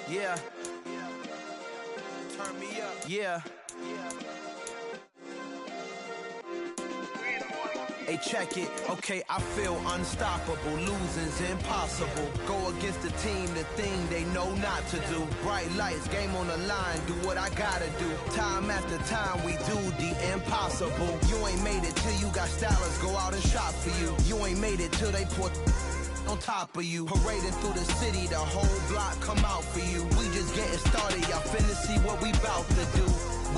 Yeah. Turn me up. Yeah. Hey, check it. Okay, I feel unstoppable. Losing's impossible. Go against the team, the thing they know not to do. Bright lights, game on the line. Do what I gotta do. Time after time, we do the impossible. You ain't made it till you got stylers go out and shop for you. You ain't made it till they put on top of you. Parading through the city, the whole block come out for you. We just getting started, y'all finna see what we bout to do.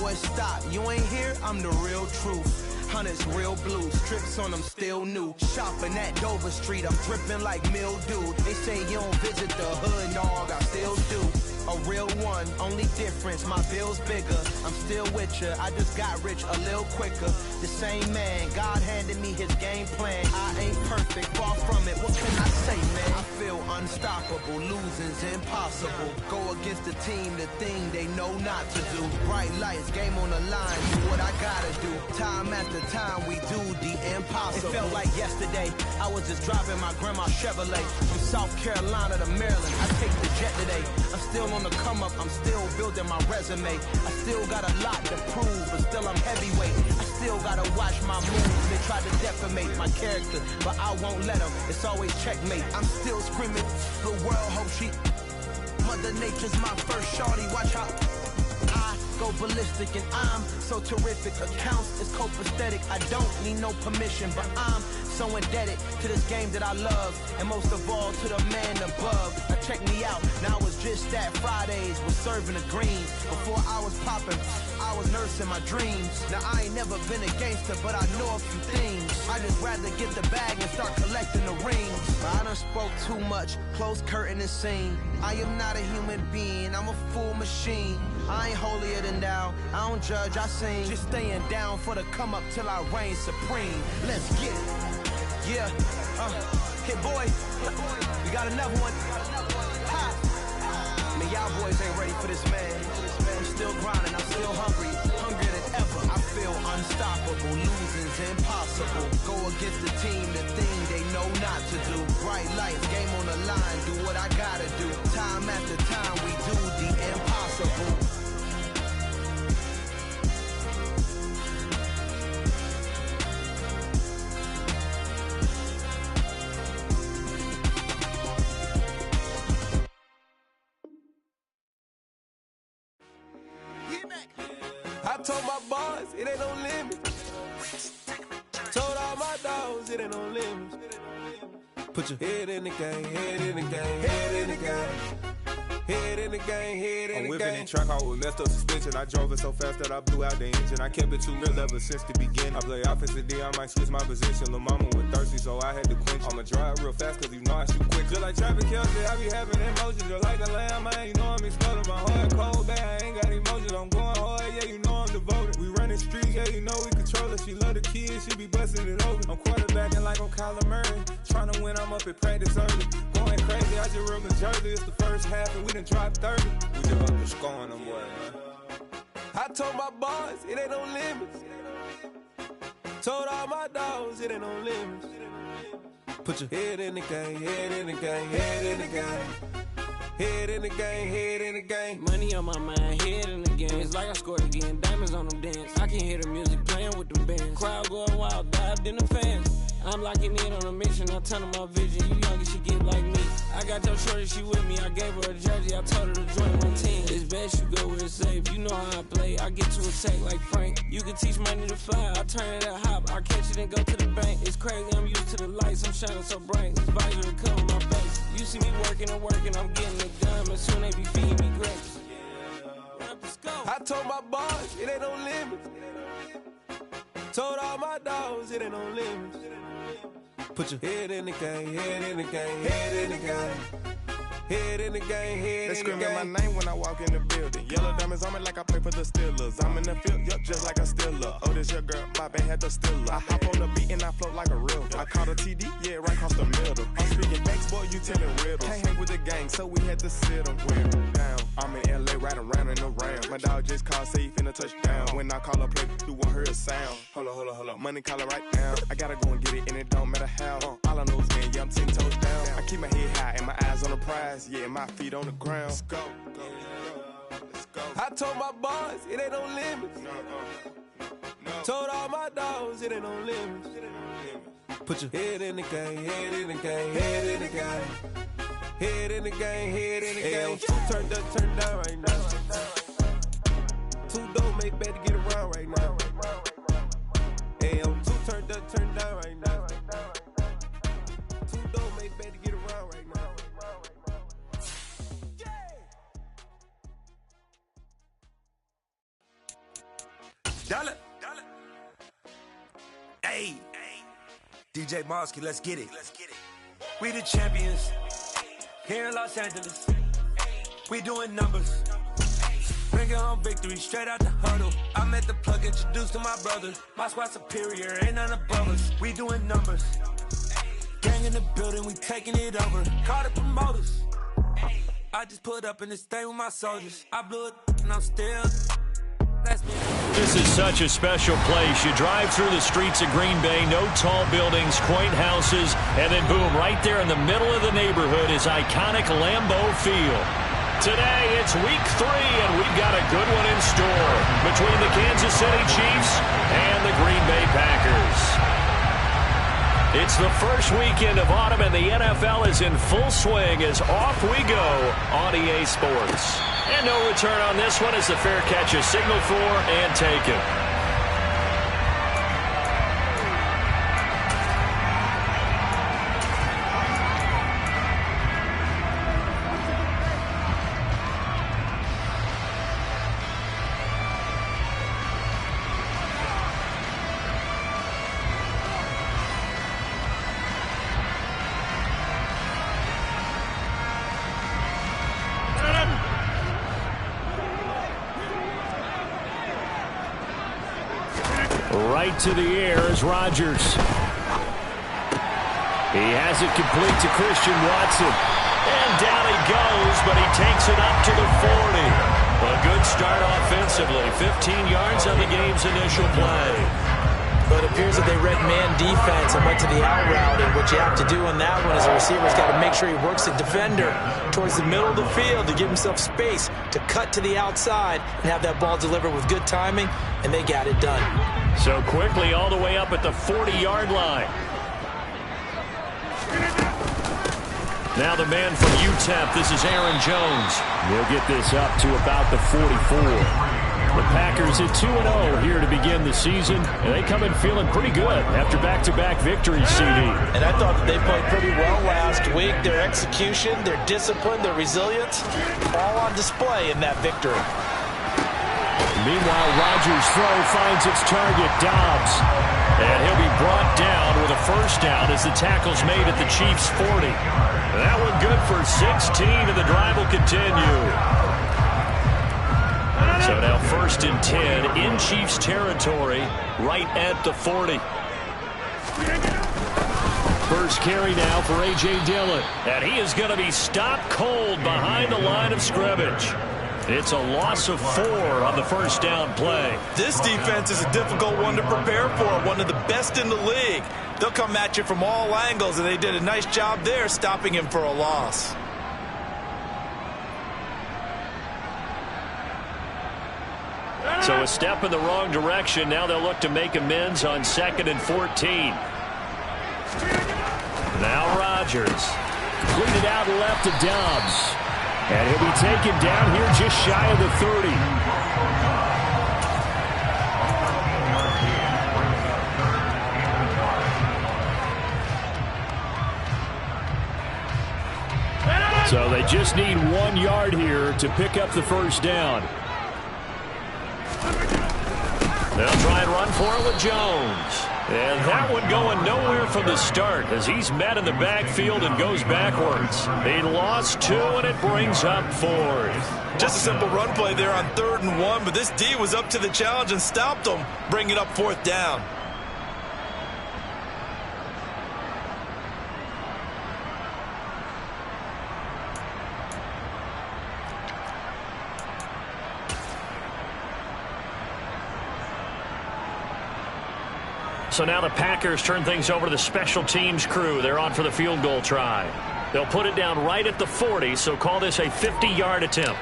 Boy, stop, you ain't here, I'm the real truth. Hunters real blue, strips on them still new. Shopping at Dover Street, I'm dripping like mildew. They say you don't visit the hood, dog, I still do. A real one, only difference, my bill's bigger. I'm still with ya, I just got rich a little quicker. The same man, God handed me his game plan. I ain't perfect, far from it, what can I say, man? I feel unstoppable, losing's impossible. Go against the team, the thing they know not to do. Bright lights, game on the line, do what I gotta do. Time after time, we do the impossible. It felt like yesterday, I was just driving my grandma's Chevrolet. From South Carolina to Maryland, I take the jet today. I'm still on the come up, I'm still building my resume. I still got a lot to prove, but still I'm heavyweight. I still gotta watch my moves. They try to defamate my character, but I won't let them. It's always checkmate. I'm still screaming, the world hope she. Mother Nature's my first shorty, watch out. I go ballistic and I'm so terrific. Accounts is copacetic. I don't need no permission, but I'm so indebted to this game that I love, and most of all to the man above. Now check me out, now it's just that Fridays was serving the greens. Before I was popping, I was nursing my dreams. Now I ain't never been a gangster, but I know a few things. I just rather get the bag and start collecting the rings. But I done spoke too much, close curtain and scene. I am not a human being, I'm a full machine. I ain't holier than thou, I don't judge, I sing. Just staying down for the come up till I reign supreme. Let's get it. Yeah, Hit Boy, we got another one. Ha! Man, y'all boys ain't ready for this, man. I'm still grinding, I'm still hungry, hungrier than ever. I feel unstoppable, losing's impossible. Go against the team, the thing they know not to do. Bright lights, game on the line, do what I gotta do. Time after time, we do the impossible. I told my boys, it ain't no limit. Told all my dogs, it ain't no limit. Put your head in the game, head in the game, head in the game. Head in the game, head in the game. I'm whipping in track out with messed up suspension. I drove it so fast that I blew out the engine. I kept it too real ever since the beginning. I play offensive D, I might switch my position. Lil' mama was thirsty, so I had to quench. I'ma drive real fast, cause you know I shoot quick. Just like Travis Kelce, I be having emotions. Just like the lamb, man, you know I'm exploding. My heart cold, bad, I ain't got emotions. I'm going hard, yeah, you know I'm devoted. We running streets, yeah, you know we control it. She love the kids, she be busting it over. I'm quarterbacking like I'm Kyler Murray. Trying to win, I'm up at practice early. Going crazy, I just rub the jersey. It's the first half and we done dropped 30. We just up to scoring them, boy, man. I told my boys, it ain't no limits. Told all my dogs, it ain't no limits. Put your head in the game, head in the game, head in the game. Head in the game, head in the game. Money on my mind, head in the game. It's like I scored again, diamonds on them dance. I can hear the music playing with them bands. Crowd going wild, dived in the fans. I'm locking in on a mission, I turn on my vision. You young and she get like me. I got your shorty, she with me. I gave her a jersey, I told her to join my team. It's best you go where it's safe. You know how I play, I get to attack like Frank. You can teach money to fly, I turn it at hop. I catch it and go to the bank. It's crazy, I'm used to the lights, I'm shining so bright. This visor to cover my face. You see me working and working, I'm getting it done. But soon they be feeding me grapes. I told my boys, it ain't no limits. Told all my dogs, it ain't no limits. Put your head in the game, head in the game, head in the game. Head in the game, head in the game. They screaming my name when I walk in the bed. building. Yellow diamonds on me like I play for the Steelers. I'm in the field, yup, just like a Steeler. Oh, this your girl, my bad had the Steeler. I hop on the beat and I float like a river. I caught a TD, yeah, right across the middle. I'm speaking banks, boy, you telling riddles. Can't hang with the gang, so we had to sit them down. I'm in LA, riding around in the Ram. My dog just called, say he finna touch down. When I call a play, you won't hear a sound. Hold up, money call it right now. I gotta go and get it, and it don't matter how. All I know is, man, yeah, I'm 10 toes down. I keep my head high and my eyes on the prize. Yeah, my feet on the ground. Let's go. I told my boys, it ain't no limits. Told all my dogs, it ain't no limits. Put your head in the game, head in the game, head in the game. Head in the game, head in the game. Two turned up, turned down right now. Two dope make better get around right now. Hey, I'm two turned up, turned down right now. Two dope make better get around right now. Dollar. Hey, DJ Mosky, let's get it. We the champions here in Los Angeles. We doing numbers. Bringing home victory straight out the huddle. I met the plug, introduced to my brother. My squad superior, ain't none above us. We doing numbers. Gang in the building, we taking it over. Call the promoters. I just put up in this thing with my soldiers. I blew it and I'm still. This is such a special place. You drive through the streets of Green Bay, no tall buildings, quaint houses, and then boom, right there in the middle of the neighborhood is iconic Lambeau Field. Today, it's week 3, and we've got a good one in store between the Kansas City Chiefs and the Green Bay Packers. It's the first weekend of autumn, and the NFL is in full swing as off we go on EA Sports. And no return on this one as the fair catch is signaled for and taken. Right to the air is Rodgers. He has it complete to Christian Watson. And down he goes, but he takes it up to the 40. A good start offensively. 15 yards on the game's initial play. But it appears that they read man defense and went to the out route. And what you have to do on that one is the receiver's got to make sure he works the defender towards the middle of the field to give himself space to cut to the outside and have that ball delivered with good timing, and they got it done. So quickly all the way up at the 40-yard line. Now the man from UTEP, this is Aaron Jones. He'll get this up to about the 44. The Packers at 2-0 here to begin the season, and they come in feeling pretty good after back-to-back victories, CD. And I thought that they played pretty well last week. Their execution, their discipline, their resilience, all on display in that victory. Meanwhile, Rodgers' throw finds its target, Dobbs. And he'll be brought down with a first down as the tackle's made at the Chiefs' 40. That one good for 16, and the drive will continue. So now 1st and 10 in Chiefs territory, right at the 40. First carry now for A.J. Dillon. And he is going to be stopped cold behind the line of scrimmage. It's a loss of 4 on the first down play. This defense is a difficult one to prepare for, one of the best in the league. They'll come at you from all angles, and they did a nice job there stopping him for a loss. So a step in the wrong direction. Now they'll look to make amends on 2nd and 14. Now Rodgers. Cleaned it out left to Dobbs. And he'll be taken down here just shy of the 30. So they just need 1 yard here to pick up the first down. They'll try and run for it with Jones. And that one going nowhere from the start as he's met in the backfield and goes backwards. He lost 2, and it brings up 4th. Just a simple run play there on 3rd and 1, but this D was up to the challenge and stopped him, bringing up 4th down. So now the Packers turn things over to the special teams crew. They're on for the field goal try. They'll put it down right at the 40, so call this a 50-yard attempt.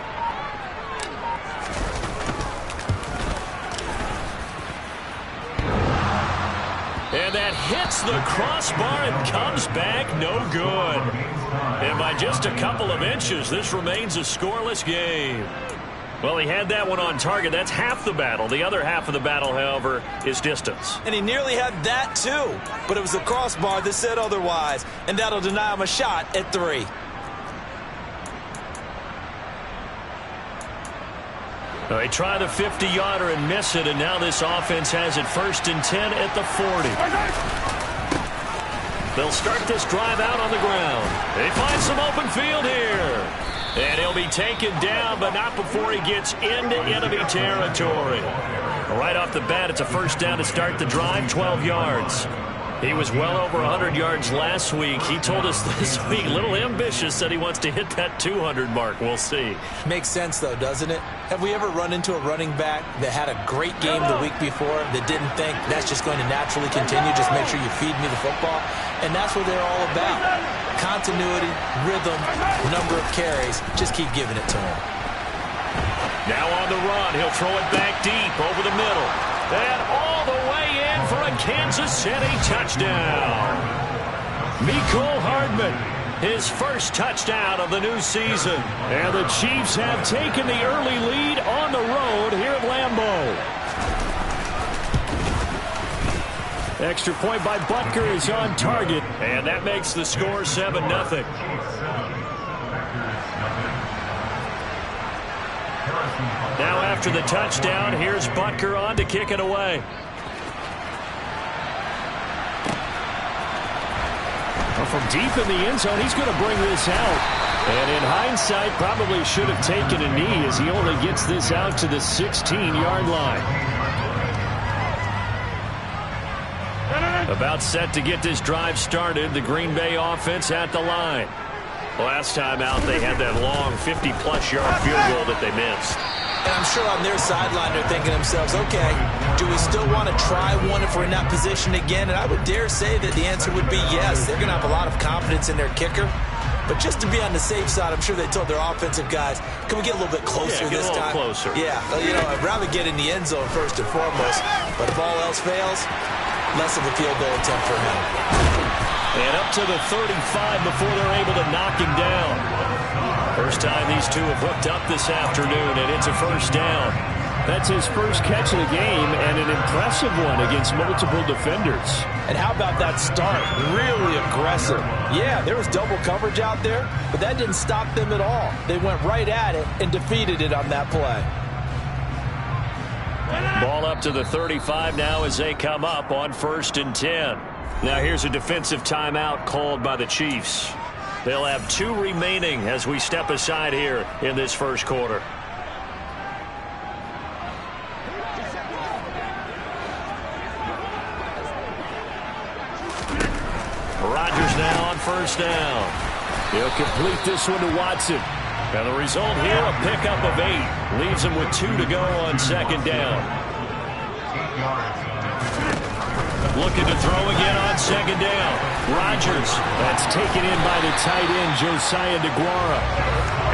And that hits the crossbar and comes back no good. And by just a couple of inches, this remains a scoreless game. Well, he had that one on target. That's half the battle. The other half of the battle, however, is distance. And he nearly had that, too. But it was the crossbar that said otherwise. And that'll deny him a shot at 3. Well, they try the 50-yarder and miss it, and now this offense has it 1st and 10 at the 40. They'll start this drive out on the ground. They find some open field here. And he'll be taken down, but not before he gets into enemy territory. Right off the bat, it's a 1st down to start the drive, 12 yards. He was well over 100 yards last week. He told us this week, a little ambitious, said he wants to hit that 200 mark. We'll see. Makes sense, though, doesn't it? Have we ever run into a running back that had a great game the week before that didn't think that's just going to naturally continue? Just make sure you feed me the football. And that's what they're all about. Continuity, rhythm, number of carries. Just keep giving it to him. Now on the run, he'll throw it back deep over the middle. And all the way in for a Kansas City touchdown. Mecole Hardman, his first touchdown of the new season. And the Chiefs have taken the early lead on the road here at Lambeau. Extra point by Butker is on target, and that makes the score 7-0. Now after the touchdown, here's Butker on to kick it away. Well, from deep in the end zone, he's going to bring this out. And in hindsight, probably should have taken a knee as he only gets this out to the 16-yard line. About set to get this drive started, the Green Bay offense at the line. Last time out, they had that long 50-plus yard field goal that they missed. And I'm sure on their sideline they're thinking to themselves, okay, do we still want to try one if we're in that position again? And I would dare say that the answer would be yes. They're going to have a lot of confidence in their kicker. But just to be on the safe side, I'm sure they told their offensive guys, can we get a little bit closer this time? Closer. Yeah, you know, I'd rather get in the end zone first and foremost. But if all else fails, less of a field goal attempt for him. And up to the 35 before they're able to knock him down. First time these two have hooked up this afternoon, and it's a 1st down. That's his first catch of the game, and an impressive one against multiple defenders. And how about that start? Really aggressive. Yeah, there was double coverage out there, but that didn't stop them at all. They went right at it and defeated it on that play. Ball up to the 35 now as they come up on 1st and 10. Now here's a defensive timeout called by the Chiefs. They'll have 2 remaining as we step aside here in this first quarter. Rodgers now on 1st down. He'll complete this one to Watson. And the result here, a pickup of 8. Leaves him with 2 to go on 2nd down. Looking to throw again on 2nd down. Rodgers. That's taken in by the tight end, Josiah DeGuara.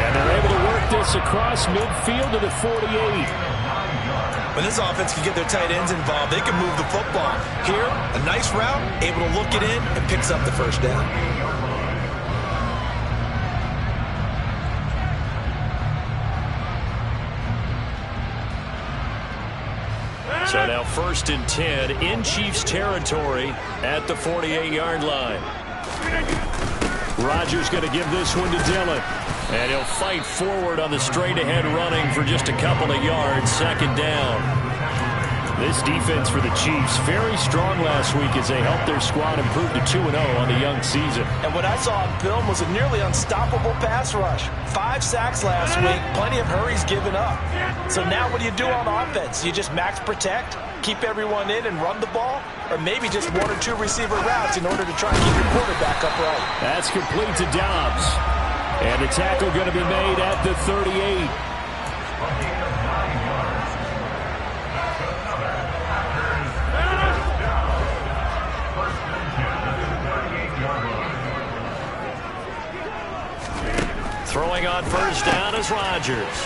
And they're able to work this across midfield to the 48. When this offense can get their tight ends involved, they can move the football. Here, a nice route, able to look it in, and picks up the 1st down. So now 1st and 10 in Chiefs territory at the 48-yard line. Rodgers going to give this one to Dillon. And he'll fight forward on the straight-ahead running for just a couple of yards. 2nd down. This defense for the Chiefs, very strong last week as they helped their squad improve to 2-0 on the young season. And what I saw on film was a nearly unstoppable pass rush. 5 sacks last week, plenty of hurries given up. So now what do you do on offense? You just max protect, keep everyone in and run the ball, or maybe just 1 or 2 receiver routes in order to try and keep your quarterback upright. That's complete to Dobbs. And the tackle going to be made at the 38. Throwing on first down is Rodgers.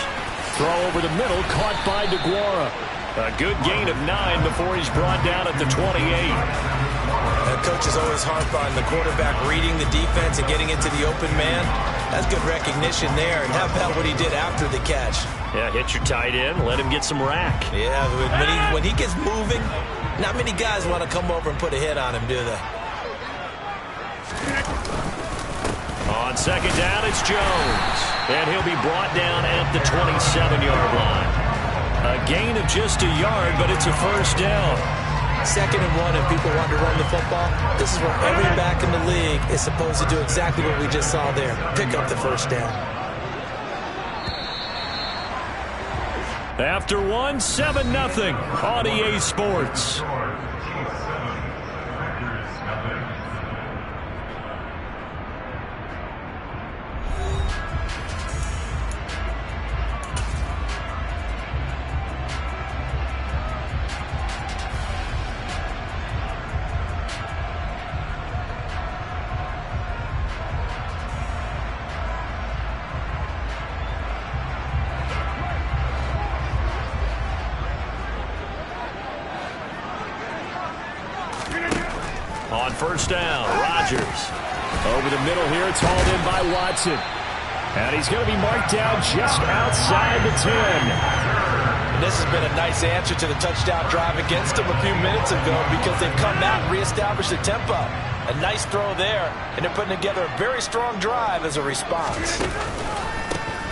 Throw over the middle, caught by DeGuara. A good gain of 9 before he's brought down at the 28. The coach is always hard on the quarterback reading the defense and getting into the open man. That's good recognition there. And how about what he did after the catch? Yeah, hit your tight end, let him get some rack. Yeah, when he gets moving, not many guys want to come over and put a hit on him, do they? On second down, it's Jones. And he'll be brought down at the 27-yard line. A gain of just a yard, but it's a first down. 2nd and 1, if people want to run the football, this is where every back in the league is supposed to do exactly what we just saw there. Pick up the first down. After 1, 7-0 on EA Sports. On first down, Rodgers. Over the middle here, it's hauled in by Watson. And he's going to be marked down just outside the 10. And this has been a nice answer to the touchdown drive against them a few minutes ago because they've come out and reestablished the tempo. A nice throw there, and they're putting together a very strong drive as a response.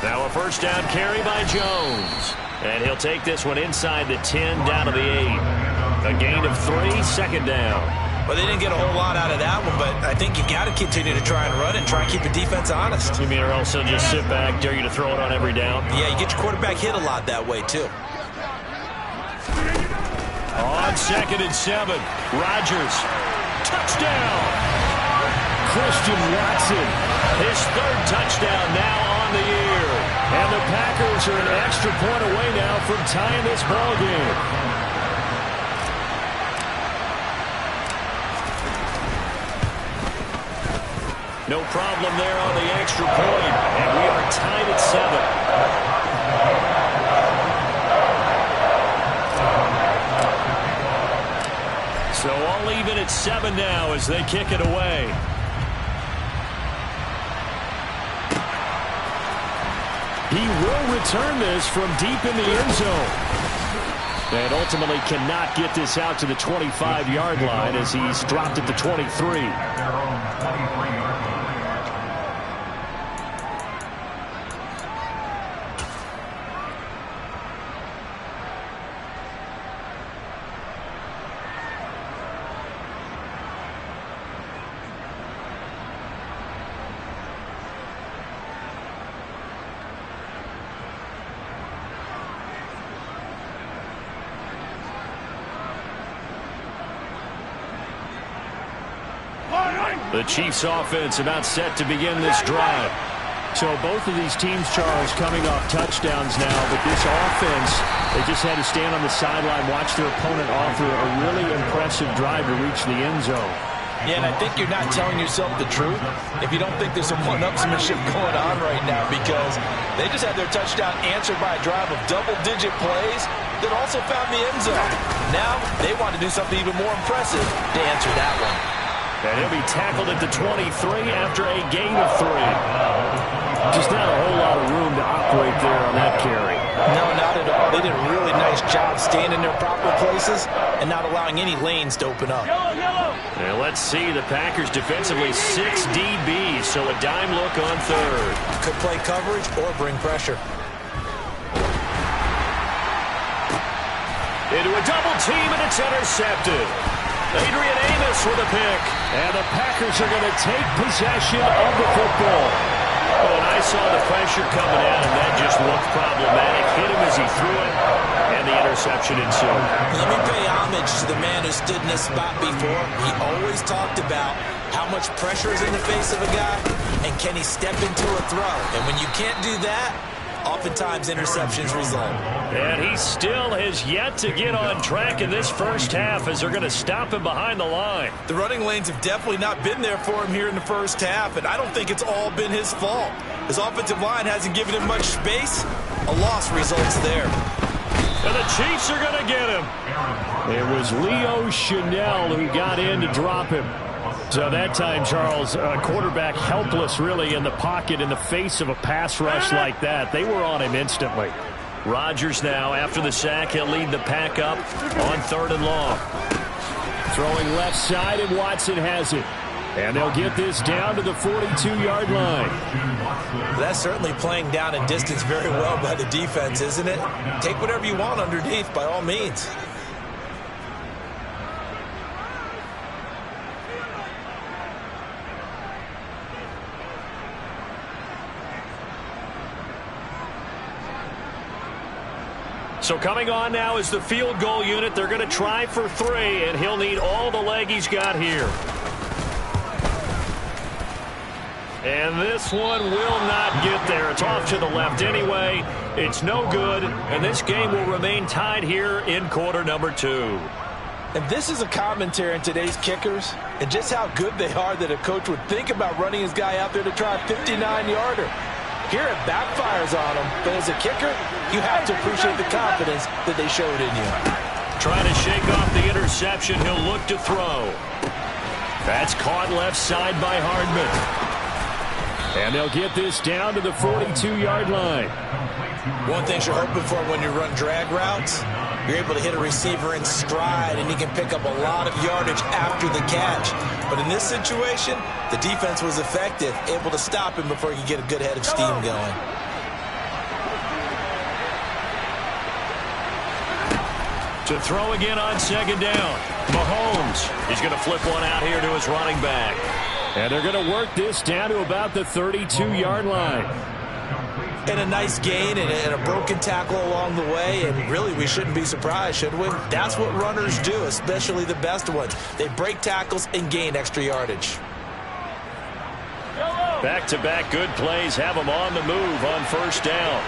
Now a first down carry by Jones. And he'll take this one inside the 10 down to the 8. A gain of 3, second down. Well, they didn't get a whole lot out of that one, but I think you got to continue to try and run and try and keep the defense honest. You mean or also just sit back, dare you to throw it on every down? Yeah, you get your quarterback hit a lot that way, too. On 2nd and 7, Rodgers. Touchdown! Christian Watson. His 3rd touchdown now on the year. And the Packers are an extra point away now from tying this ball game. No problem there on the extra point, and we are tied at 7. So all even at 7 now as they kick it away. He will return this from deep in the end zone. And ultimately cannot get this out to the 25-yard line as he's dropped at the 23. The Chiefs offense about set to begin this drive. So both of these teams, Charles, coming off touchdowns now, but this offense, they just had to stand on the sideline, watch their opponent offer a really impressive drive to reach the end zone. Yeah, and I think you're not telling yourself the truth if you don't think there's some one-upsmanship going on right now because they just had their touchdown answered by a drive of double-digit plays that also found the end zone. Now they want to do something even more impressive to answer that one. And he'll be tackled at the 23 after a gain of 3. Just not a whole lot of room to operate there on that carry. No, not at all. They did a really nice job staying in their proper places and not allowing any lanes to open up. And let's see, the Packers defensively 6 DBs, so a dime look on 3rd. Could play coverage or bring pressure. into a double team, and it's intercepted. Adrian Amos with a pick. And the Packers are going to take possession of the football. Well, and I saw the pressure coming at him. That just looked problematic. Hit him as he threw it, and the interception ensued. Let me pay homage to the man who stood in this spot before. He always talked about how much pressure is in the face of a guy, and can he step into a throw. And when you can't do that, oftentimes interceptions result. And he still has yet to get on track in this first half as they're going to stop him behind the line. The running lanes have definitely not been there for him here in the first half, and I don't think it's all been his fault. His offensive line hasn't given him much space. A loss results there. And the Chiefs are going to get him. It was Leo Chanel who got in to drop him. So that time, Charles, quarterback helpless really in the pocket in the face of a pass rush like that. They were on him instantly. Rodgers now, after the sack, he'll lead the pack up on 3rd and long. Throwing left side, and Watson has it. And they'll get this down to the 42-yard line. That's certainly playing down in distance very well by the defense, isn't it? Take whatever you want underneath, by all means. So coming on now is the field goal unit. They're going to try for 3, and he'll need all the leg he's got here. And this one will not get there. It's off to the left anyway. It's no good, and this game will remain tied here in quarter number 2. And this is a commentary on today's kickers and just how good they are that a coach would think about running his guy out there to try a 59-yarder. Here it backfires on him, but as a kicker, you have to appreciate the confidence that they showed in you. Trying to shake off the interception, he'll look to throw. That's caught left side by Hardman. And they'll get this down to the 42-yard line. One thing you're hoping for when you run drag routes, you're able to hit a receiver in stride, and he can pick up a lot of yardage after the catch. But in this situation, the defense was effective, able to stop him before he could get a good head of steam going. To throw again on 2nd down. Mahomes. He's going to flip one out here to his running back. And they're going to work this down to about the 32-yard line. And a nice gain and a broken tackle along the way, and really we shouldn't be surprised, should we? That's what runners do, especially the best ones. They break tackles and gain extra yardage. Back-to-back good plays have him on the move on 1st down.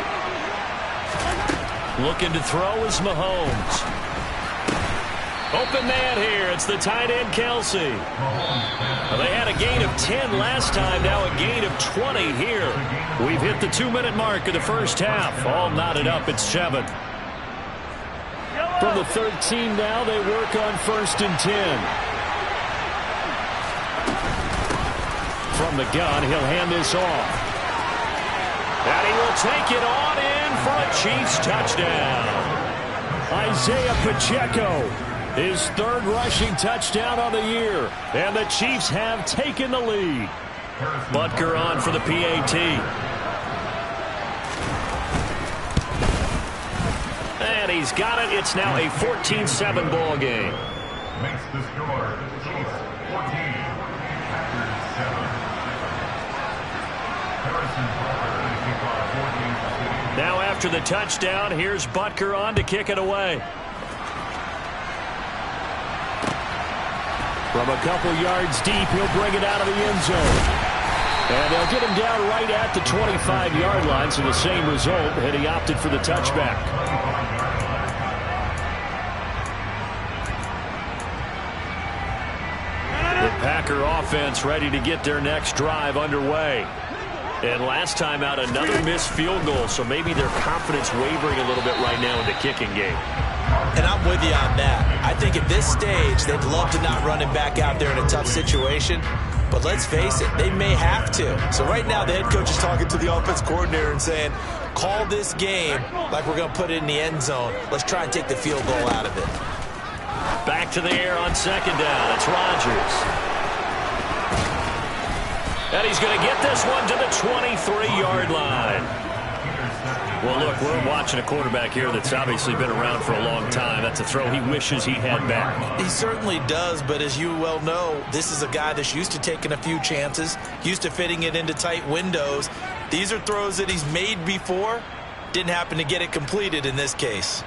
Looking to throw is Mahomes. Open man here. It's the tight end, Kelsey. Well, they had a gain of 10 last time, now a gain of 20 here. We've hit the 2-minute mark of the first half. All knotted up at 7. From the 13 now, they work on 1st and 10. From the gun, he'll hand this off. And he will take it on in for a Chiefs touchdown. Isaiah Pacheco, his 3rd rushing touchdown on the year. And the Chiefs have taken the lead. Butker on for the PAT. And he's got it. It's now a 14-7 ball game. Makes the score, Chiefs 14, Packers 7. Now after the touchdown, here's Butker on to kick it away. From a couple yards deep, he'll bring it out of the end zone. And they'll get him down right at the 25-yard line, so the same result, and he opted for the touchback. The Packer offense ready to get their next drive underway. And last time out, another missed field goal, so maybe their confidence wavering a little bit right now in the kicking game. And I'm with you on that. I think at this stage, they'd love to not run him back out there in a tough situation. But let's face it, they may have to. So right now, the head coach is talking to the offense coordinator and saying, call this game like we're going to put it in the end zone. Let's try and take the field goal out of it. Back to the air on 2nd down. It's Rodgers. And he's going to get this one to the 23-yard line. Well, look, we're watching a quarterback here that's obviously been around for a long time. That's a throw he wishes he had back. He certainly does, but as you well know, this is a guy that's used to taking a few chances, used to fitting it into tight windows. These are throws that he's made before. Didn't happen to get it completed in this case.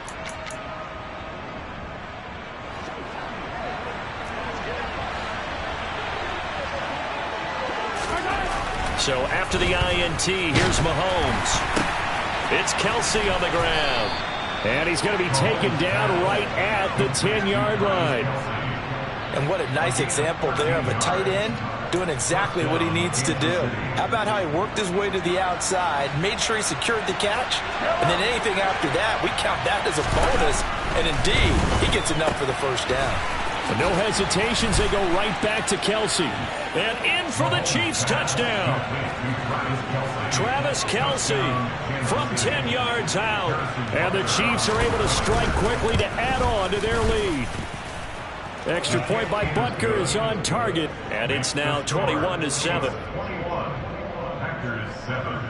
So after the INT, here's Mahomes. It's Kelsey on the ground. And he's going to be taken down right at the 10-yard line. And what a nice example there of a tight end doing exactly what he needs to do. How about how he worked his way to the outside, made sure he secured the catch, and then anything after that, we count that as a bonus. And indeed, he gets enough for the first down. But no hesitations, they go right back to Kelsey. And in for the Chiefs touchdown. Travis Kelsey from 10 yards out. And the Chiefs are able to strike quickly to add on to their lead. Extra point by Butker is on target. And it's now 21-7. Packers 7.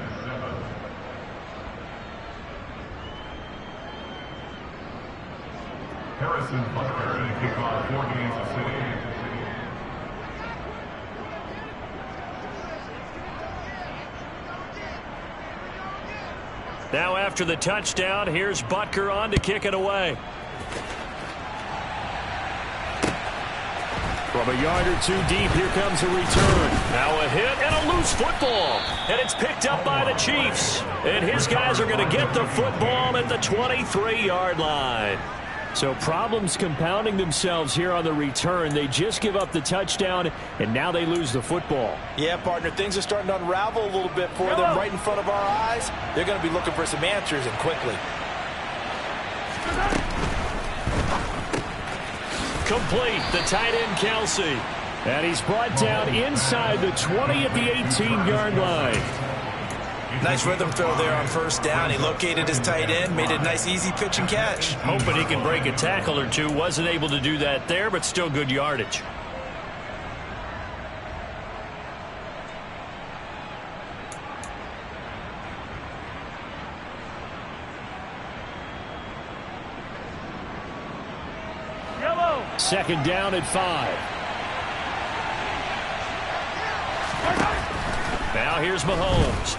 Harrison Butker to kick off 4 games of City. Now after the touchdown, here's Butker on to kick it away. From a yard or two deep, here comes a return. Now a hit and a loose football. And it's picked up by the Chiefs. And his guys are going to get the football at the 23-yard line. So problems compounding themselves here on the return. They just give up the touchdown, and now they lose the football. Yeah, partner, things are starting to unravel a little bit for them right in front of our eyes. They're going to be looking for some answers, and quickly. Complete, the tight end Kelsey. And he's brought down inside the 20 at the 18-yard line. Nice rhythm throw there on first down. He located his tight end, made a nice easy pitch and catch. Hoping he can break a tackle or two. Wasn't able to do that there, but still good yardage. Yellow. Second down at 5. Now here's Mahomes.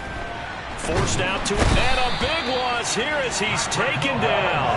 Forced out to, and a big loss here as he's taken down.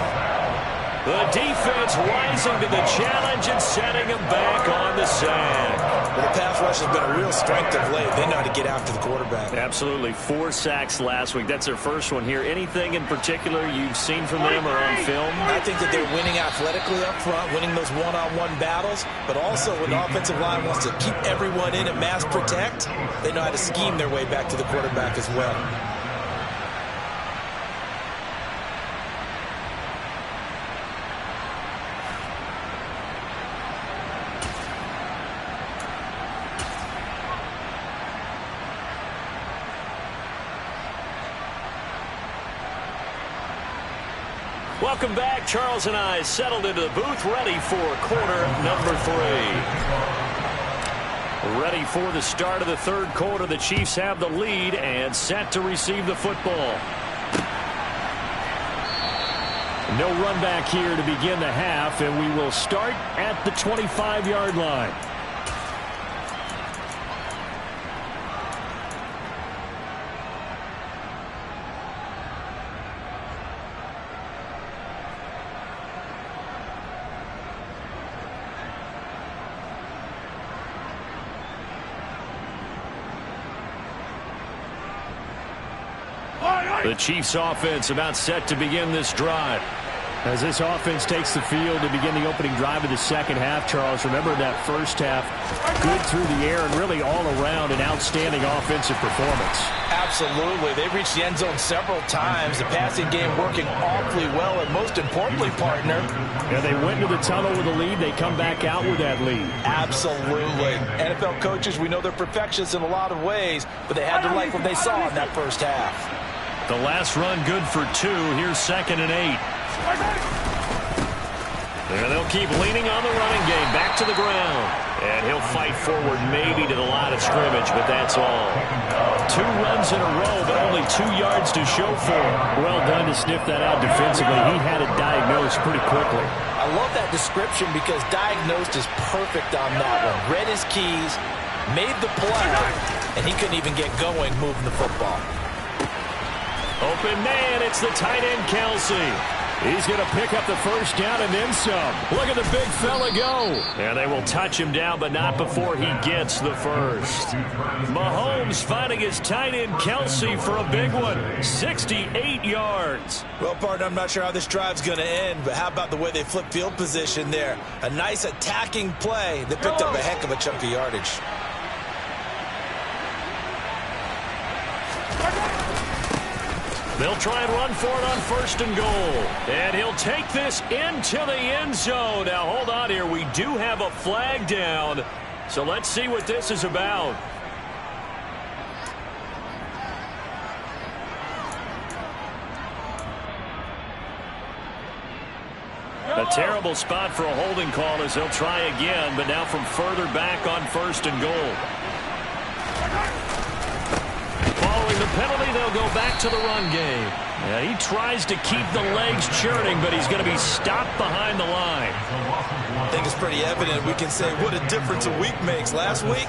The defense rising to the challenge and setting him back on the sack. Well, the pass rush has been a real strength of late. They know how to get after the quarterback. Absolutely. 4 sacks last week. That's their first one here. Anything in particular you've seen from them or on film? I think that they're winning athletically up front, winning those one-on-one battles, but also when the offensive line wants to keep everyone in and mass protect, they know how to scheme their way back to the quarterback as well. Welcome back. Charles and I settled into the booth, ready for quarter number 3. Ready for the start of the third quarter. The Chiefs have the lead and set to receive the football. No run back here to begin the half, and we will start at the 25-yard line. The Chiefs offense about set to begin this drive. As this offense takes the field to begin the opening drive of the second half, Charles, remember that first half, good through the air and really all around an outstanding offensive performance. Absolutely. They've reached the end zone several times. The passing game working awfully well, and most importantly, partner. Yeah, they went to the tunnel with a lead. They come back out with that lead. Absolutely. NFL coaches, we know they're perfectionists in a lot of ways, but they had to like what they saw in that first half. The last run good for 2. Here's 2nd and 8. There they'll keep leaning on the running game. Back to the ground. And he'll fight forward maybe to the line of scrimmage, but that's all. 2 runs in a row, but only 2 yards to show for it. Well done to sniff that out defensively. He had it diagnosed pretty quickly. I love that description because diagnosed is perfect on that one. Read his keys, made the play, and he couldn't even get going moving the football. Open man, it's the tight end Kelsey. He's going to pick up the first down and then some. Look at the big fella go. And they will touch him down, but not before he gets the first. Mahomes finding his tight end Kelsey for a big one. 68 yards. Well, partner, I'm not sure how this drive's going to end, but how about the way they flip field position there? A nice attacking play that picked up a heck of a chunk of yardage. They'll try and run for it on 1st and goal. And he'll take this into the end zone. Now, hold on here. We do have a flag down. So let's see what this is about. A terrible spot for a holding call as they'll try again, but now from further back on 1st and goal. Following the penalty, they'll go back to the run game. Yeah, he tries to keep the legs churning, but he's going to be stopped behind the line. I think it's pretty evident. We can say what a difference a week makes. Last week,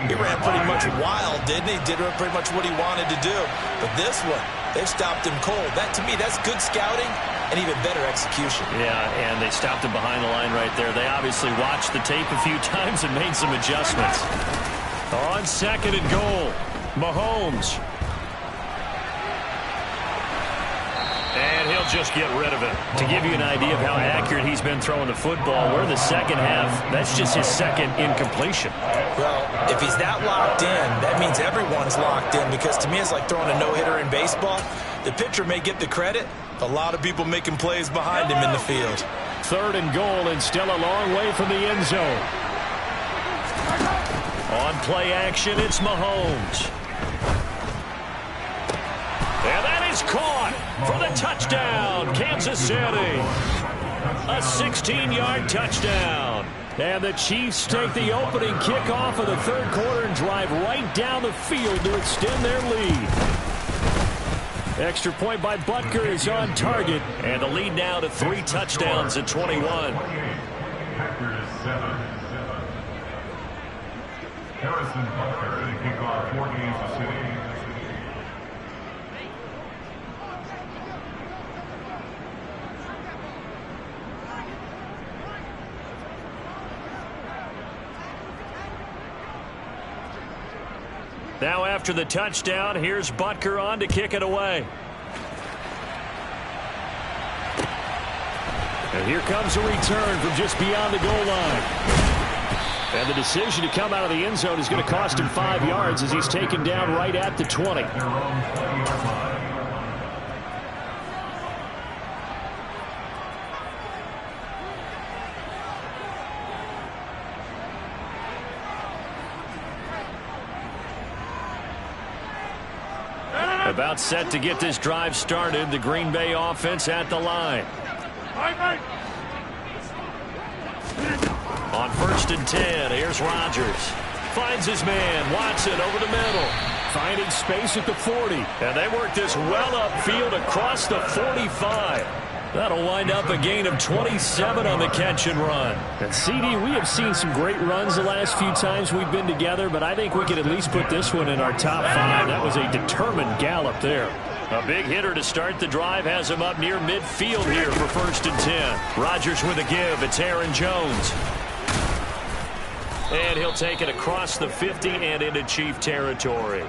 he ran pretty much wild, didn't he? Did pretty much what he wanted to do. But this one, they stopped him cold. That, to me, that's good scouting and even better execution. Yeah, and they stopped him behind the line right there. They obviously watched the tape a few times and made some adjustments. On 2nd and goal, Mahomes. And he'll just get rid of it. To give you an idea of how accurate he's been throwing the football, we're in the second half. That's just his 2nd incompletion. Well, if he's that locked in, that means everyone's locked in, because to me it's like throwing a no-hitter in baseball. The pitcher may get the credit. A lot of people making plays behind him in the field. 3rd and goal and still a long way from the end zone. On play action, it's Mahomes. And that is caught for the touchdown, Kansas City. A 16-yard touchdown. And the Chiefs take the opening kickoff of the 3rd quarter and drive right down the field to extend their lead. Extra point by Butker is on target. And the lead now to 3 touchdowns at 21. Packers 7. Harrison Butker to kick off for Kansas City. Now after the touchdown, here's Butker on to kick it away. And here comes a return from just beyond the goal line. And the decision to come out of the end zone is going to cost him 5 yards as he's taken down right at the 20. About set to get this drive started. The Green Bay offense at the line. On 1st and 10, here's Rodgers. Finds his man, Watson over the middle. Finding space at the 40. And they work this well upfield across the 45. That'll wind up a gain of 27 on the catch and run. And CD, we have seen some great runs the last few times we've been together, but I think we could at least put this one in our top 5. That was a determined gallop there. A big hitter to start the drive has him up near midfield here for 1st and 10. Rodgers with a give. It's Aaron Jones. And he'll take it across the 50 and into Chief territory.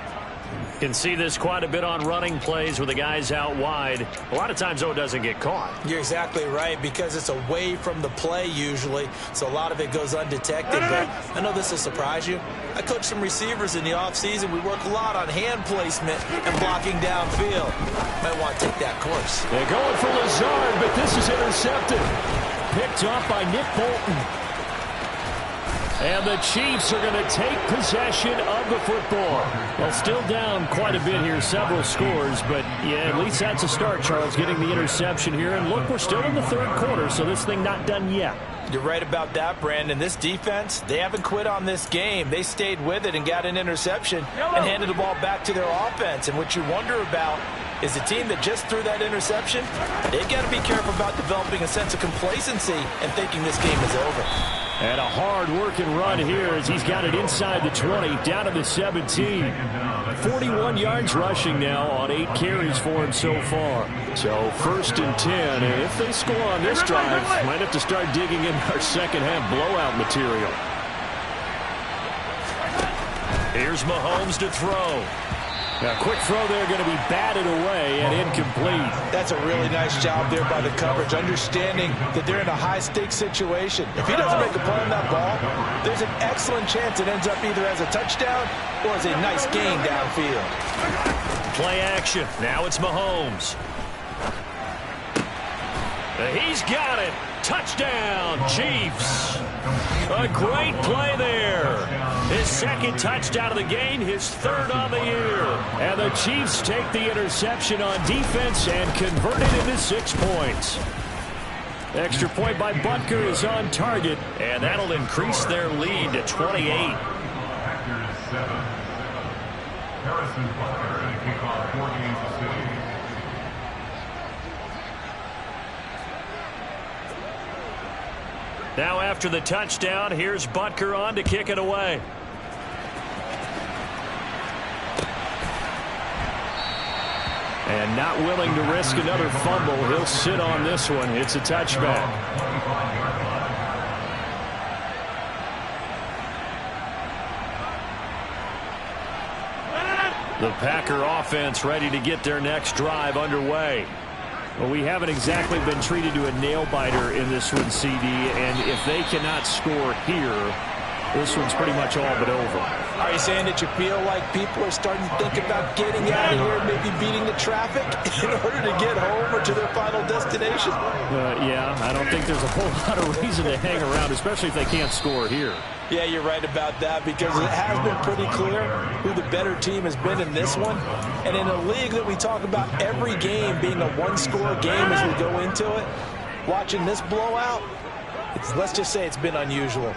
Can see this quite a bit on running plays with the guys out wide. A lot of times, though, it doesn't get caught. You're exactly right, because it's away from the play usually, so a lot of it goes undetected. But I know this will surprise you. I coach some receivers in the offseason. We work a lot on hand placement and blocking downfield. Might want to take that course. They're going for Lazard, but this is intercepted. Picked off by Nick Bolton. And the Chiefs are going to take possession of the football. Well, still down quite a bit here, several scores, but yeah, at least that's a start, Charles, getting the interception here. And look, we're still in the 3rd quarter, so this thing not done yet. You're right about that, Brandon. This defense, they haven't quit on this game. They stayed with it and got an interception and handed the ball back to their offense. And what you wonder about is a team that just threw that interception, they've got to be careful about developing a sense of complacency and thinking this game is over. And a hard-working run here as he's got it inside the 20, down to the 17. 41 yards rushing now on 8 carries for him so far. So 1st and 10, and if they score on this drive, might have to start digging in our second-half blowout material. Here's Mahomes to throw. Now, quick throw there, going to be batted away and incomplete. That's a really nice job there by the coverage, understanding that they're in a high-stakes situation. If he doesn't make a play on that ball, there's an excellent chance it ends up either as a touchdown or as a nice gain downfield. Play action. Now it's Mahomes. He's got it. Touchdown, Chiefs. A great play there. His 2nd touchdown of the game, his 3rd on the year. And the Chiefs take the interception on defense and convert it into 6 points. Extra point by Butker is on target, and that'll increase their lead to 28. Packers 7. Harrison Butker and kickoff 4 Kansas City. Now after the touchdown, here's Butker on to kick it away. And not willing to risk another fumble. He'll sit on this one. It's a touchback. The Packer offense ready to get their next drive underway. Well, we haven't exactly been treated to a nail-biter in this one, CD, and if they cannot score here, this one's pretty much all but over. Are you saying that you feel like people are starting to think about getting out of here, maybe beating the traffic in order to get home or to their final destination? Yeah, I don't think there's a whole lot of reason to hang around, especially if they can't score here. Yeah, you're right about that, because it has been pretty clear who the better team has been in this one. And in a league that we talk about every game being a one-score game as we go into it, watching this blowout, let's just say it's been unusual.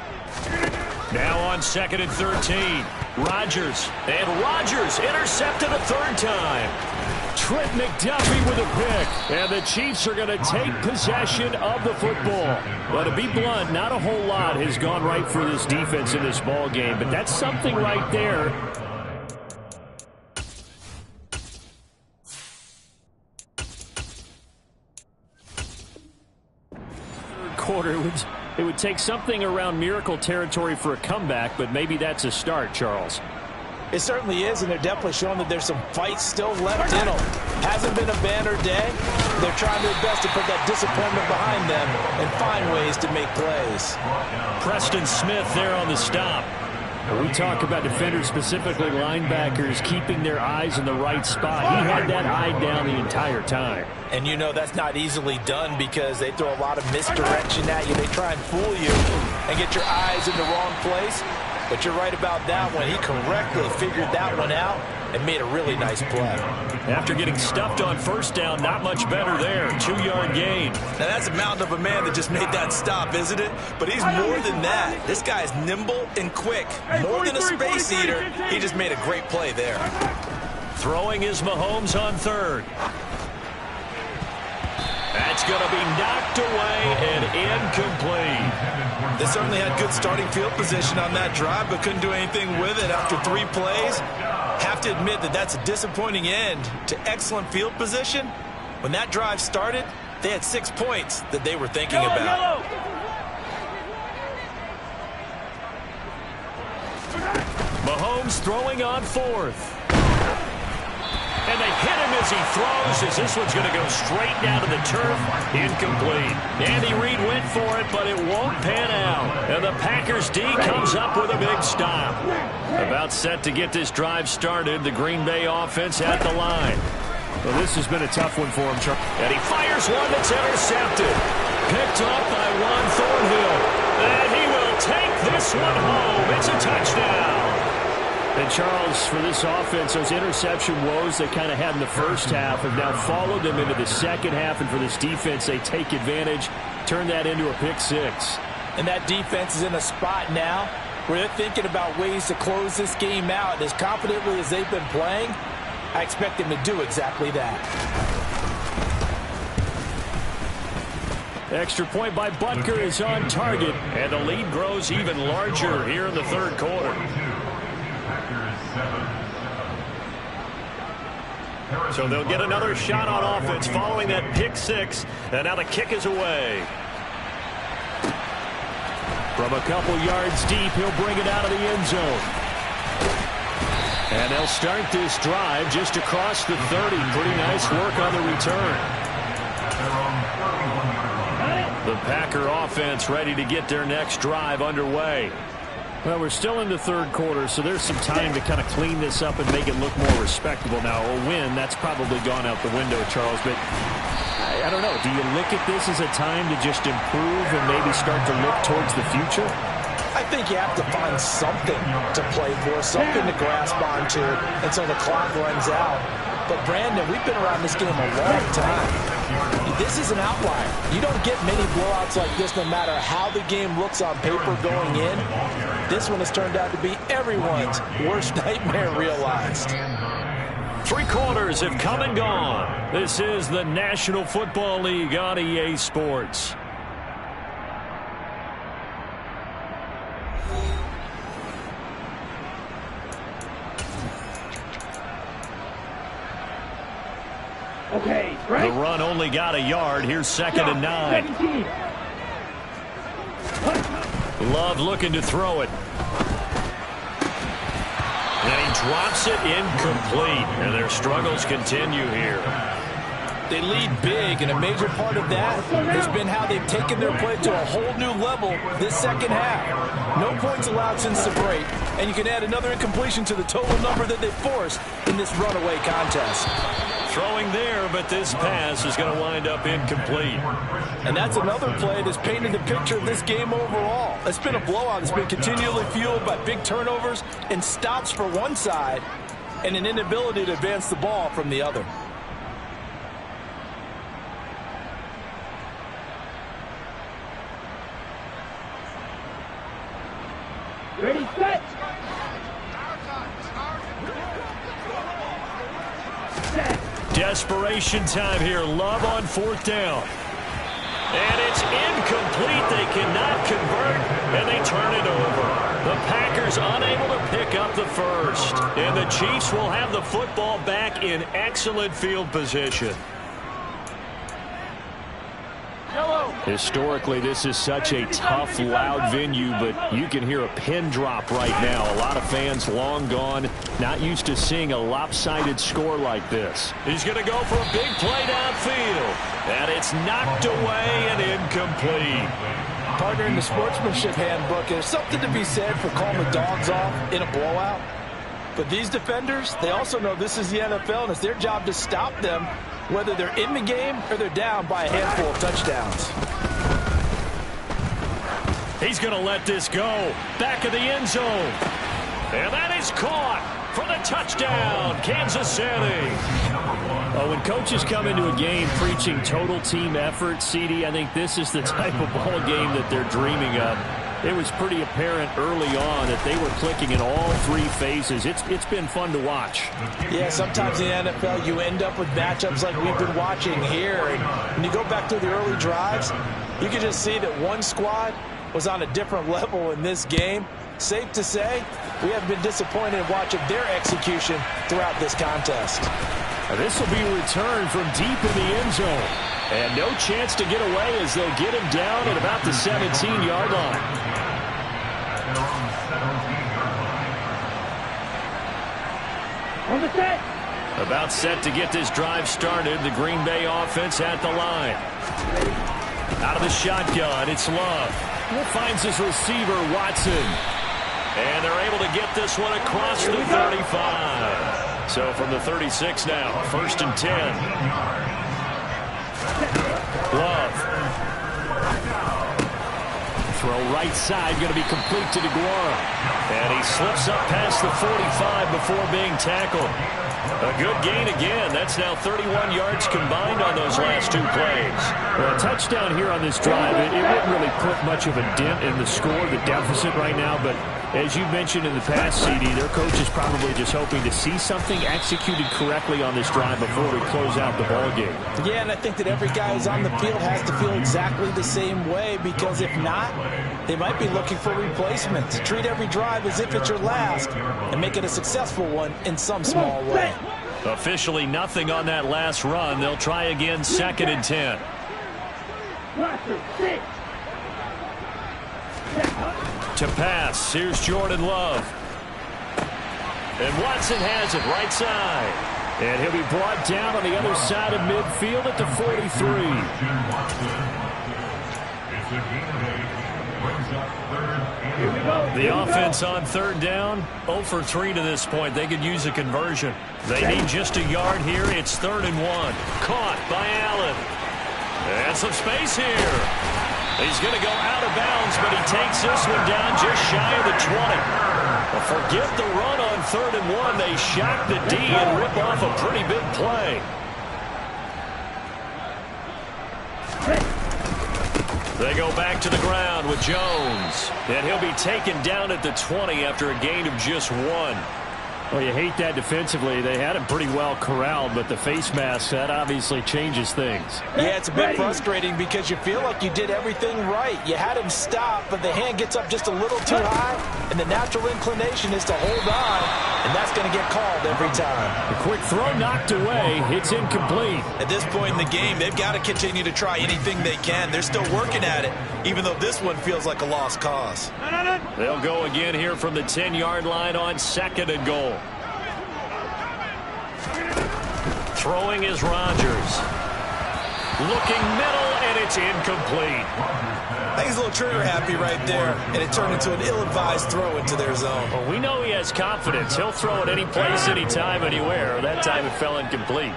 Now on 2nd and 13. Rodgers. And Rodgers intercepted a 3rd time. Trent McDuffie with a pick. And the Chiefs are going to take possession of the football. But to be blunt, not a whole lot has gone right for this defense in this ball game. But that's something right there. Third quarter, it would take something around miracle territory for a comeback, but maybe that's a start, Charles. It certainly is, and they're definitely showing that there's some fight still left in them. Hasn't been a banner day. They're trying their best to put that disappointment behind them and find ways to make plays. Preston Smith there on the stop. We talk about defenders, specifically linebackers, keeping their eyes in the right spot. He had that eye down the entire time. And you know that's not easily done because they throw a lot of misdirection at you. They try and fool you and get your eyes in the wrong place. But you're right about that one. He correctly figured that one out and made a really nice play. After getting stuffed on 1st down, not much better there. 2-yard gain. Now that's a mountain of a man that just made that stop, isn't it? But he's more than that. This guy is nimble and quick. More than a space eater. He just made a great play there. Throwing is Mahomes on 3rd. That's going to be knocked away and incomplete. They certainly had good starting field position on that drive, but couldn't do anything with it after 3 plays. Have to admit that that's a disappointing end to excellent field position. When that drive started, they had 6 points that they were thinking about. Mahomes throwing on 4th. And they hit him as he throws, as this one's going to go straight down to the turf. Incomplete. Andy Reid went for it, but it won't pan out. And the Packers D comes up with a big stop. About set to get this drive started, the Green Bay offense at the line. Well, this has been a tough one for him, Charles. And he fires one that's intercepted. Picked up by Juan Thornhill. And he will take this one home. It's a touchdown. And Charles, for this offense, those interception woes they kind of had in the 1st half have now followed them into the 2nd half. And for this defense, they take advantage, turn that into a pick 6. And that defense is in a spot now where they're thinking about ways to close this game out. And as confidently as they've been playing, I expect them to do exactly that. Extra point by Butker is on target, and the lead grows even larger here in the third quarter. So they'll get another shot on offense following that pick six, and now the kick is away. From a couple yards deep, he'll bring it out of the end zone. And they'll start this drive just across the 30. Pretty nice work on the return. The Packer offense ready to get their next drive underway. Well, we're still in the third quarter, so there's some time to kind of clean this up and make it look more respectable. Now, a win, that's probably gone out the window, Charles, but I don't know. Do you look at this as a time to just improve and maybe start to look towards the future? I think you have to find something to play for, something to grasp onto until the clock runs out. But, Brandon, we've been around this game a long time. This is an outlier. You don't get many blowouts like this no matter how the game looks on paper going in. This one has turned out to be everyone's worst nightmare realized. 3 quarters have come and gone. This is the National Football League on EA Sports. Okay, right. The run only got a yard. Here's 2nd and 9. 17. Love looking to throw it. And he drops it incomplete. And their struggles continue here. They lead big, and a major part of that has been how they've taken their play to a whole new level this second half. No points allowed since the break, and you can add another incompletion to the total number that they forced in this runaway contest. Throwing there, but this pass is going to wind up incomplete. And that's another play that's painted the picture of this game overall. It's been a blowout that's been continually fueled by big turnovers and stops for one side and an inability to advance the ball from the other. Ready, set. Desperation time here. Love on 4th down. And it's incomplete. They cannot convert, and they turn it over. The Packers unable to pick up the first. And the Chiefs will have the football back in excellent field position. Historically, this is such a tough, loud venue, but you can hear a pin drop right now. A lot of fans long gone, not used to seeing a lopsided score like this. He's going to go for a big play downfield, and it's knocked away and incomplete. Partner, in the sportsmanship handbook, there's something to be said for calling the dogs off in a blowout. But these defenders, they also know this is the NFL, and it's their job to stop them, whether they're in the game or they're down by a handful of touchdowns. He's going to let this go. Back of the end zone. And that is caught for the touchdown, Kansas City. When coaches come into a game preaching total team effort, CD, I think this is the type of ball game that they're dreaming of. It was pretty apparent early on that they were clicking in all 3 phases. It's been fun to watch. Yeah, sometimes in the NFL you end up with matchups like we've been watching here. And when you go back to the early drives, you can just see that one squad was on a different level in this game. Safe to say, we have been disappointed in watching their execution throughout this contest. This will be returned from deep in the end zone. And no chance to get away as they'll get him down at about the 17-yard line. On the set. About set to get this drive started. The Green Bay offense at the line. Out of the shotgun, it's Love. Finds his receiver, Watson. And they're able to get this one across the 35. So from the 36 now, 1st and 10. Love. Throw right side, going to be complete to DeGuara. And he slips up past the 45 before being tackled. A good gain again. That's now 31 yards combined on those last 2 plays. Well, a touchdown here on this drive, it wouldn't really put much of a dent in the score, the deficit right now, but as you mentioned in the past, CD, their coach is probably just hoping to see something executed correctly on this drive before we close out the ballgame. Yeah, and I think that every guy who's on the field has to feel exactly the same way, because if not, they might be looking for replacements. Treat every drive as if it's your last and make it a successful one in some small way. Officially nothing on that last run. They'll try again, 2nd and 10. To pass, here's Jordan Love. And Watson has it right side. And he'll be brought down on the other side of midfield at the 43. The offense on 3rd down, 0 for 3 to this point. They could use a conversion. They need just a yard here. It's 3rd and 1. Caught by Allen. And some space here. He's going to go out of bounds, but he takes this one down just shy of the 20. Well, forget the run on 3rd and 1. They shock the D and rip off a pretty big play. They go back to the ground with Jones. And he'll be taken down at the 20 after a gain of just 1. Well, you hate that defensively. They had him pretty well corralled, but the face mask, that obviously changes things. Yeah, it's a bit frustrating because you feel like you did everything right. You had him stop, but the hand gets up just a little too high, and the natural inclination is to hold on, and that's going to get called every time. A quick throw knocked away. It's incomplete. At this point in the game, they've got to continue to try anything they can. They're still working at it, even though this one feels like a lost cause. They'll go again here from the 10-yard line on 2nd and goal. Throwing is Rodgers. Looking middle, and it's incomplete. I think he's a little trigger happy right there, and it turned into an ill-advised throw into their zone. Well, we know he has confidence. He'll throw it any place, anytime, anywhere. That time it fell incomplete.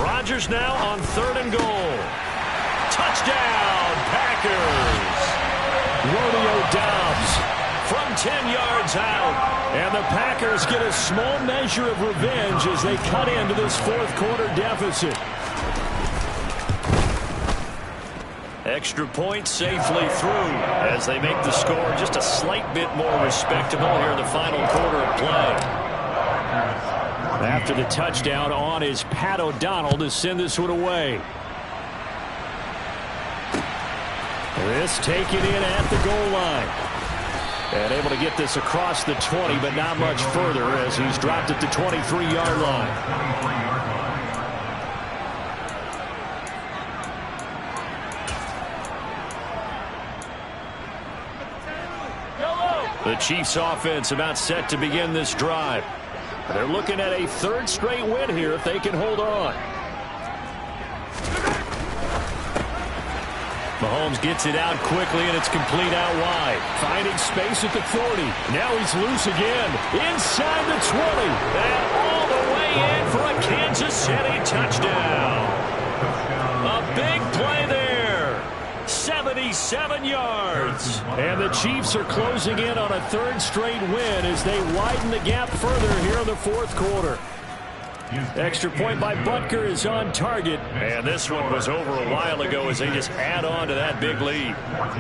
Rodgers now on 3rd and goal. Touchdown, Packers. Romeo Doubs from 10 yards out. And the Packers get a small measure of revenge as they cut into this 4th quarter deficit. Extra point safely through as they make the score just a slight bit more respectable here in the final quarter of play. After the touchdown, on is Pat O'Donnell to send this one away. This taken in at the goal line. And able to get this across the 20, but not much further as he's dropped at the 23-yard line. The Chiefs offense about set to begin this drive. They're looking at a 3rd straight win here if they can hold on. Mahomes gets it out quickly, and it's complete out wide. Finding space at the 40. Now he's loose again. Inside the 20. And all the way in for a Kansas City touchdown. A big play there. 77 yards. And the Chiefs are closing in on a 3rd straight win as they widen the gap further here in the 4th quarter. Extra point by Butker is on target. And this one was over a while ago as they just add on to that big lead.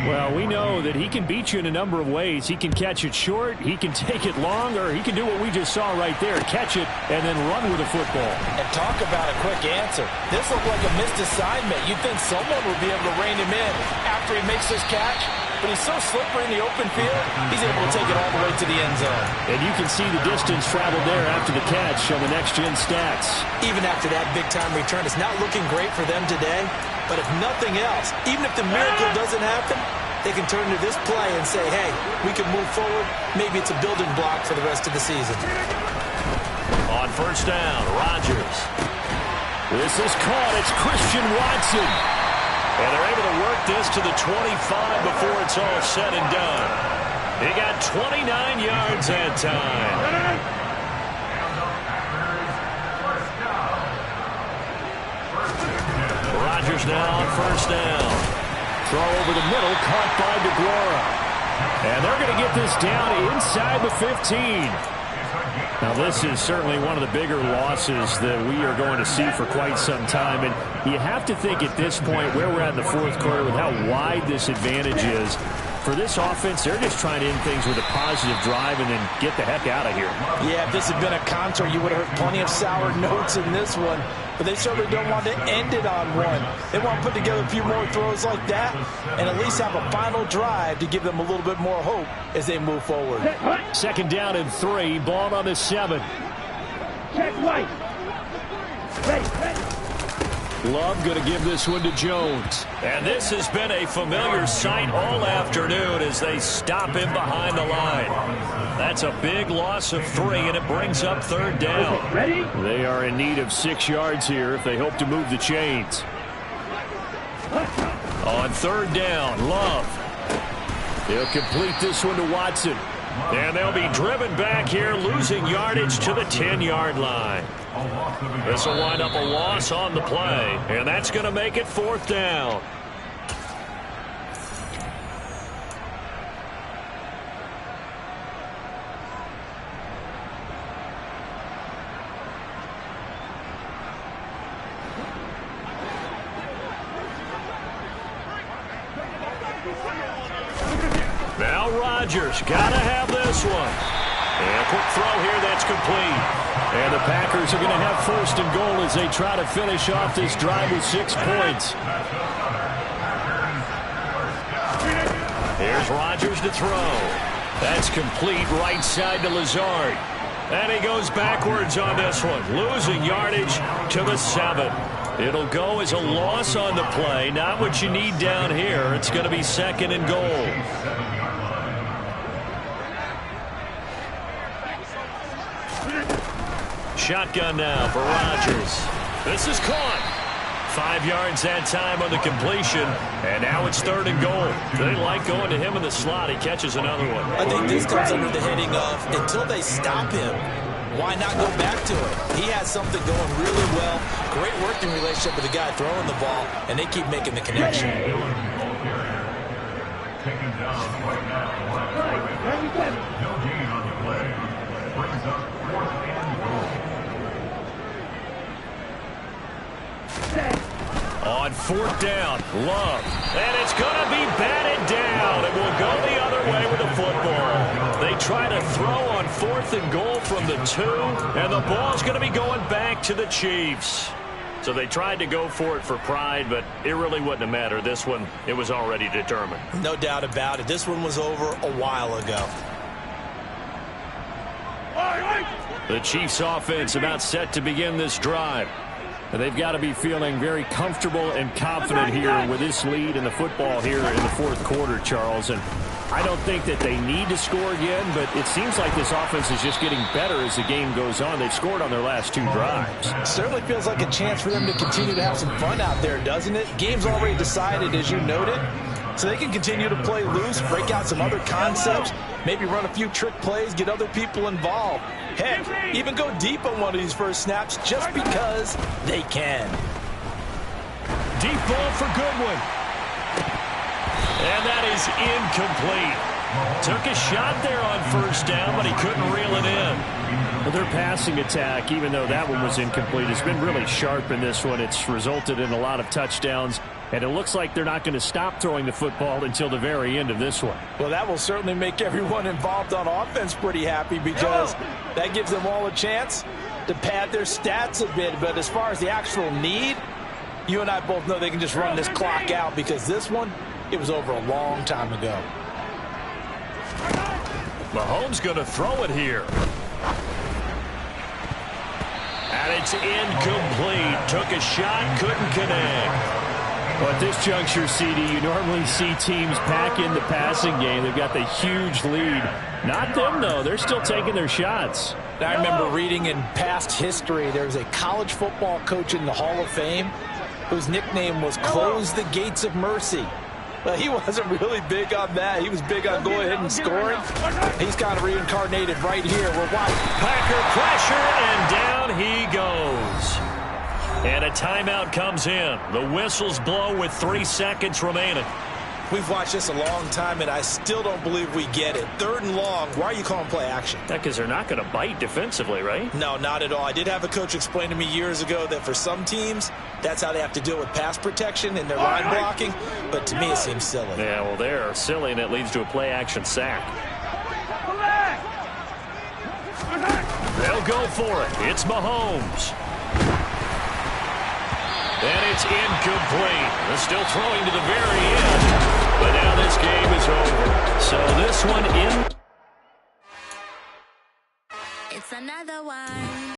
Well, we know that he can beat you in a number of ways. He can catch it short, he can take it long, or he can do what we just saw right there, catch it and then run with the football. And talk about a quick answer. This looked like a missed assignment. You'd think someone would be able to rein him in after he makes this catch. But he's so slippery in the open field, he's able to take it all the way to the end zone. And you can see the distance traveled there after the catch on the next-gen stats. Even after that big-time return, it's not looking great for them today. But if nothing else, even if the miracle doesn't happen, they can turn to this play and say, hey, we can move forward. Maybe it's a building block for the rest of the season. On 1st down, Rodgers. This is caught. It's Christian Watson. And they're able to work this to the 25 before it's all said and done. He got 29 yards that time. Rodgers now on 1st down. Throw over the middle, caught by DeGuara. And they're going to get this down inside the 15. Now, this is certainly one of the bigger losses that we are going to see for quite some time. And you have to think at this point, where we're at in the fourth quarter, with how wide this advantage is, for this offense, they're just trying to end things with a positive drive and then get the heck out of here. Yeah, if this had been a concert, you would have heard plenty of sour notes in this one. But they certainly don't want to end it on one. They want to put together a few more throws like that and at least have a final drive to give them a little bit more hope as they move forward. Second down and 3, ball on the 7. Check right. Ready. Love going to give this one to Jones. And this has been a familiar sight all afternoon as they stop him behind the line. That's a big loss of 3, and it brings up third down. Okay, ready? They are in need of 6 yards here if they hope to move the chains. On third down, Love. He'll complete this one to Watson. And they'll be driven back here, losing yardage to the 10-yard line. This will wind up a loss on the play, and that's going to make it fourth down. Now Rodgers got to have this one. And a quick throw here that's complete. And the Packers are going to have first and goal as they try to finish off this drive with 6 points. Here's Rodgers to throw. That's complete right side to Lazard. And he goes backwards on this one, losing yardage to the 7. It'll go as a loss on the play. Not what you need down here. It's going to be second and goal. Shotgun now for Rodgers. This is caught. 5 yards that time on the completion, and now it's third and goal. They like going to him in the slot. He catches another one. I think this comes under the heading of until they stop him, why not go back to it? He has something going really well. Great working relationship with the guy throwing the ball, and they keep making the connection. Taken down right now. No gain on the play. Brings up fourth and goal. On fourth down, Love. And it's going to be batted down. It will go the other way with the football. They try to throw on fourth and goal from the 2, and the ball's going to be going back to the Chiefs. So they tried to go for it for pride, but it really wouldn't have mattered. This one, it was already determined. No doubt about it. This one was over a while ago. The Chiefs offense about set to begin this drive. They've got to be feeling very comfortable and confident here with this lead in the football here in the fourth quarter, Charles. And I don't think that they need to score again, but it seems like this offense is just getting better as the game goes on. They've scored on their last 2 drives. Certainly feels like a chance for them to continue to have some fun out there, doesn't it? Game's already decided, as you noted, so they can continue to play loose, break out some other concepts, maybe run a few trick plays, get other people involved. Heck, even go deep on one of these first snaps just because they can. Deep ball for Goodwin. And that is incomplete. Took a shot there on first down, but he couldn't reel it in. Well, their passing attack, even though that one was incomplete, has been really sharp in this one. It's resulted in a lot of touchdowns, and it looks like they're not going to stop throwing the football until the very end of this one. Well, that will certainly make everyone involved on offense pretty happy because that gives them all a chance to pad their stats a bit. But as far as the actual need, you and I both know they can just run this clock out because this one, it was over a long time ago. Mahomes going to throw it here. And it's incomplete. Took a shot, couldn't connect. Well, at this juncture, CD, you normally see teams pack in the passing game. They've got the huge lead. Not them, though. They're still taking their shots. I remember reading in past history, there was a college football coach in the Hall of Fame whose nickname was Close the Gates of Mercy. Well, he wasn't really big on that. He was big on go ahead and scoring. He's kind of reincarnated right here. We're watching. Packer pressure, and down he goes. And a timeout comes in. The whistles blow with 3 seconds remaining. We've watched this a long time, and I still don't believe we get it. 3rd and long, why are you calling play action? Because they're not going to bite defensively, right? No, not at all. I did have a coach explain to me years ago that for some teams, that's how they have to deal with pass protection and their line blocking. But to me, it seems silly. Yeah, well, they're silly, and it leads to a play action sack. They'll go for it. It's Mahomes. And it's incomplete. They're still throwing to the very end. But now this game is over. So this one in. It's another one.